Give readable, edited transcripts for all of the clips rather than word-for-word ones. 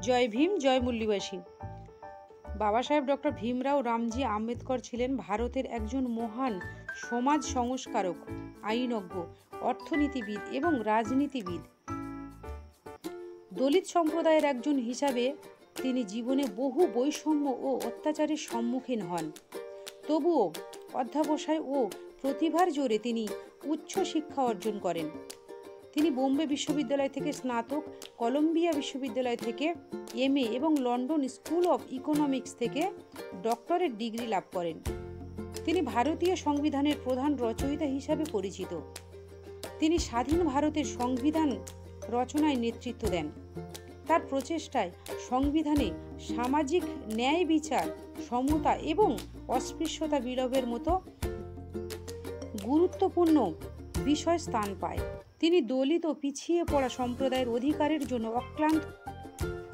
জয় ভীম, জয় মূল্যবাসী। বাবা সাহেব ডক্টর ভীমরাও রামজি আম্বেদকর ছিলেন ভারতের একজন মহান সমাজ সংস্কারক, আইনজ্ঞ, অর্থনীতিবিদ এবং রাজনীতিবিদ। দলিত সম্প্রদায়ের একজন হিসাবে তিনি জীবনে বহু বৈষম্য ও অত্যাচারের সম্মুখীন হন। তবুও অধ্যবসায় ও প্রতিভার জোরে তিনি উচ্চ শিক্ষা অর্জন করেন। তিনি বোম্বে বিশ্ববিদ্যালয় থেকে স্নাতক, কলম্বিয়া বিশ্ববিদ্যালয় থেকে এমএ এবং লন্ডন স্কুল অফ ইকোনমিক্স থেকে ডক্টরেট ডিগ্রি লাভ করেন। তিনি ভারতীয় সংবিধানের প্রধান রচয়িতা হিসাবে পরিচিত। তিনি স্বাধীন ভারতের সংবিধান রচনায় নেতৃত্ব দেন। তার প্রচেষ্টায় সংবিধানে সামাজিক ন্যায় বিচার, সমতা এবং অস্পৃশ্যতা বিলোপের মতো গুরুত্বপূর্ণ বিষয় স্থান পায়। তিনি দলিত ও পিছিয়ে পড়া সম্প্রদায়ের অধিকারের জন্য অক্লান্ত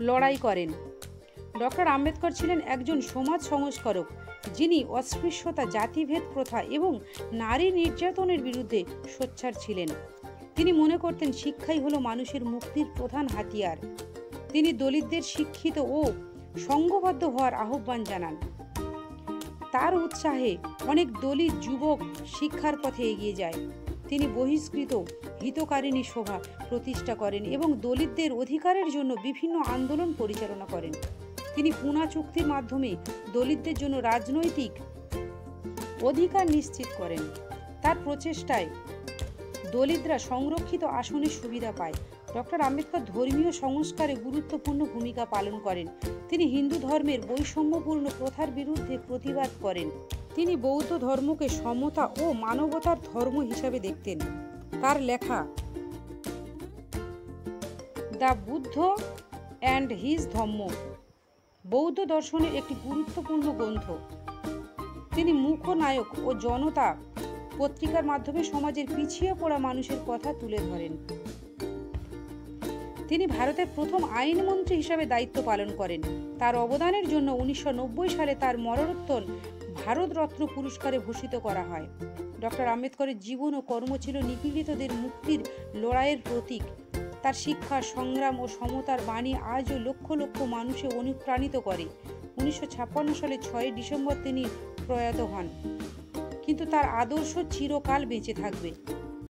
লড়াই করেন। ডক্টর আম্বেদকর ছিলেন একজন সমাজ সংস্কারক, যিনি অস্পৃশ্যতা, জাতিভেদ প্রথা এবং নারী নির্যাতনের বিরুদ্ধে সোচ্চার ছিলেন। তিনি মনে করতেন শিক্ষাই হলো মানুষের মুক্তির প্রধান হাতিয়ার। তিনি দলিতদের শিক্ষিত ও সংঘবদ্ধ হওয়ার আহ্বান জানান। তার উৎসাহে অনেক দলিত যুবক শিক্ষার পথে এগিয়ে যায়। তিনি বহিষ্কৃত হিতকারিণী সভা প্রতিষ্ঠা করেন এবং দলিতদের অধিকারের জন্য বিভিন্ন আন্দোলন পরিচালনা করেন। তিনি পুনা চুক্তির মাধ্যমে দলিতদের জন্য রাজনৈতিক অধিকার নিশ্চিত করেন। তার প্রচেষ্টায় দলিতরা সংরক্ষিত আসনের সুবিধা পায়। ডক্টর আম্বেদকর ধর্মীয় সংস্কারে গুরুত্বপূর্ণ ভূমিকা পালন করেন। তিনি হিন্দু ধর্মের বৈষম্যপূর্ণ প্রথার বিরুদ্ধে প্রতিবাদ করেন। তিনি বৌদ্ধ ধর্মকে সমতা ও মানবতার ধর্ম হিসাবে দেখতেন। তার লেখা the Buddha and his Dhamma বৌদ্ধ দর্শনের একটি গুরুত্বপূর্ণ গ্রন্থ। তিনি মুখনায়ক ও জনতা পত্রিকার মাধ্যমে সমাজের পিছিয়ে পড়া মানুষের কথা তুলে ধরেন। তিনি ভারতের প্রথম আইনমন্ত্রী হিসাবে দায়িত্ব পালন করেন। তার অবদানের জন্য 1990 সালে তার মরণোত্তর ভারতরত্ন পুরস্কারে ভূষিত করা হয়। ডক্টর আম্বেদকরের জীবন ও কর্ম ছিল নিপীড়িতদের মুক্তির লড়াইয়ের প্রতীক। তার শিক্ষা, সংগ্রাম ও সমতার বাণী আজও লক্ষ লক্ষ মানুষকে অনুপ্রাণিত করে। 1956 সালে 6 ডিসেম্বর তিনি প্রয়াত হন, কিন্তু তার আদর্শ চিরকাল বেঁচে থাকবে।